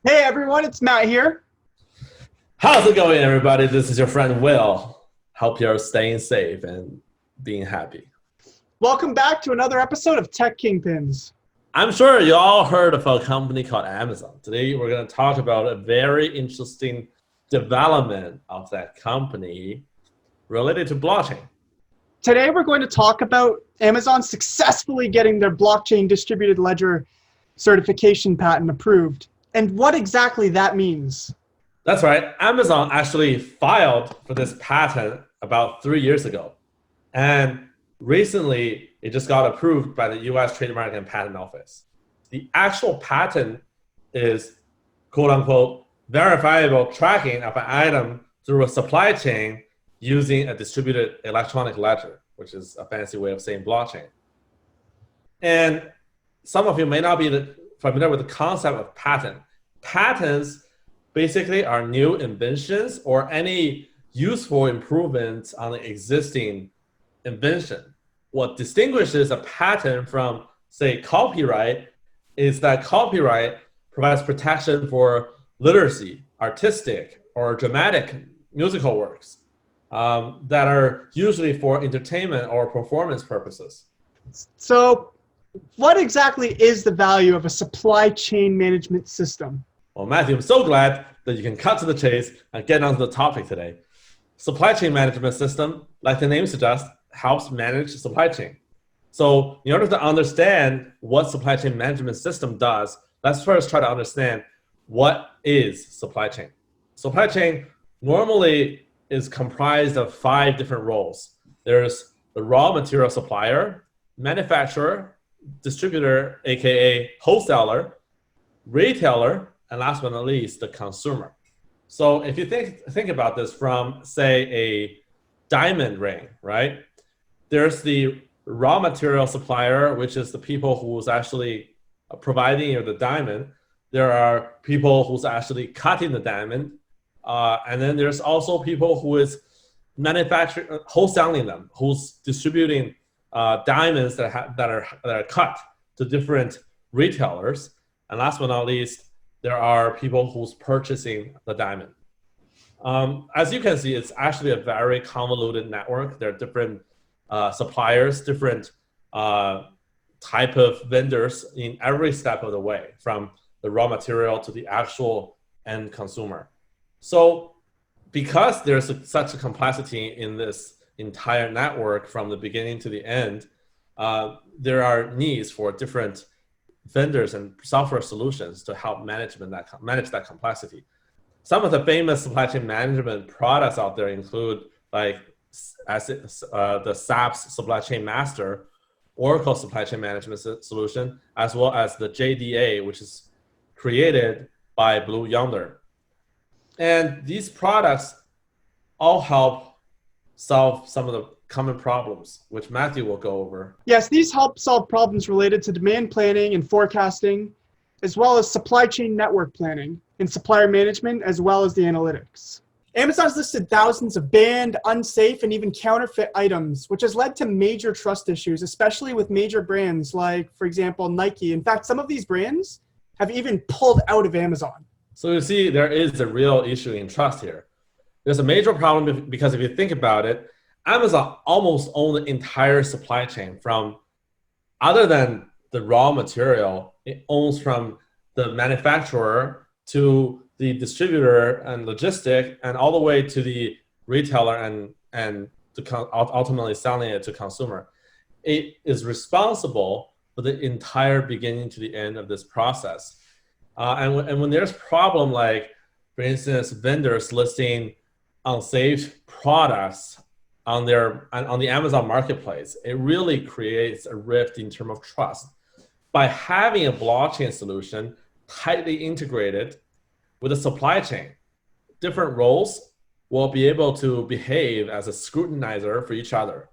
Hey everyone, it's Matt here. How's it going, everybody? This is your friend Will. Hope you're staying safe and being happy. Welcome back to another episode of Tech Kingpins. I'm sure you all heard of a company called Amazon. Today, we're going to talk about a very interesting development of that company related to blockchain. Today we're going to talk about Amazon successfully getting their blockchain distributed ledger certification patent approved and what exactly that means. That's right. Amazon actually filed for this patent about 3 years ago. And recently, it just got approved by the US Trademark and Patent Office. The actual patent is quote unquote verifiable tracking of an item through a supply chain using a distributed electronic ledger, which is a fancy way of saying blockchain. And some of you may not be familiar with the concept of patent. Patents basically are new inventions or any useful improvements on the existing invention. What distinguishes a patent from, say, copyright is that copyright provides protection for literacy, artistic, or dramatic musical works that are usually for entertainment or performance purposes. So, what exactly is the value of a supply chain management system? Well, Matthew, I'm so glad that you can cut to the chase and get onto the topic today. Supply chain management system, like the name suggests, helps manage supply chain. So in order to understand what supply chain management system does, let's first try to understand what is supply chain. Supply chain normally is comprised of 5 different roles. There's the raw material supplier, manufacturer, distributor, aka wholesaler, retailer, and last but not least, the consumer. So if you think about this from, say, a diamond ring, right? There's the raw material supplier, which is the people who's actually providing you the diamond. There are people who's actually cutting the diamond. And then there's also people who is manufacturing, wholesaling them, who's distributing diamonds that are cut to different retailers. And last but not least, there are people who's purchasing the diamond. As you can see, it's actually a very convoluted network. There are different suppliers, different type of vendors in every step of the way, from the raw material to the actual end consumer. So because there's such a complexity in this entire network from the beginning to the end, there are needs for different vendors and software solutions to help manage that complexity. Some of the famous supply chain management products out there include like the SAP's Supply Chain Master, Oracle Supply Chain Management Solution, as well as the JDA, which is created by Blue Yonder. And these products all help solve some of the common problems, which Matthew will go over. Yes, these help solve problems related to demand planning and forecasting, as well as supply chain network planning and supplier management, as well as the analytics. Amazon's listed thousands of banned, unsafe, and even counterfeit items, which has led to major trust issues, especially with major brands like, for example, Nike. In fact, some of these brands have even pulled out of Amazon. So you see, there is a real issue in trust here. There's a major problem because if you think about it, Amazon almost owns the entire supply chain from, other than the raw material, it owns from the manufacturer to the distributor and logistic, and all the way to the retailer and ultimately selling it to consumer. It is responsible for the entire beginning to the end of this process. And when there's problem like, for instance, vendors listing unsafe products on the Amazon marketplace, it really creates a rift in terms of trust. By having a blockchain solution tightly integrated with a supply chain, different roles will be able to behave as a scrutinizer for each other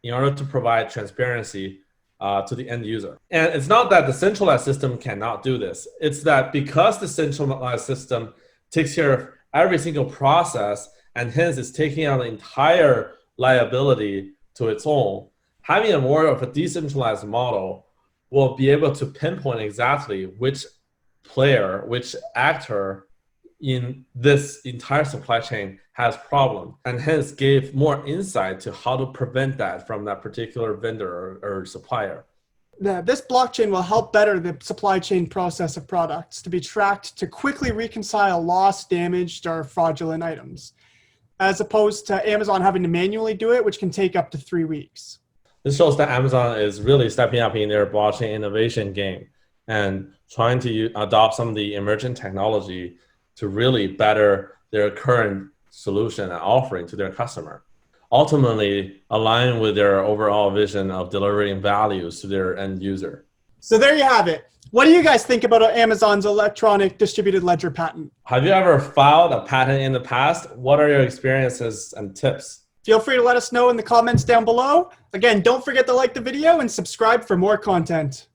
in order to provide transparency to the end user. And it's not that the centralized system cannot do this. It's that because the centralized system takes care of every single process and hence is taking on the entire liability to its own, having a more of a decentralized model will be able to pinpoint exactly which player, which actor in this entire supply chain has problem, and hence gave more insight to how to prevent that from that particular vendor or supplier. This blockchain will help better the supply chain process of products to be tracked to quickly reconcile lost, damaged, or fraudulent items, as opposed to Amazon having to manually do it, which can take up to 3 weeks. This shows that Amazon is really stepping up in their blockchain innovation game and trying to adopt some of the emerging technology to really better their current solution and offering to their customer, ultimately align with their overall vision of delivering values to their end user. So there you have it. What do you guys think about Amazon's electronic distributed ledger patent? Have you ever filed a patent in the past? What are your experiences and tips? Feel free to let us know in the comments down below. Again, don't forget to like the video and subscribe for more content.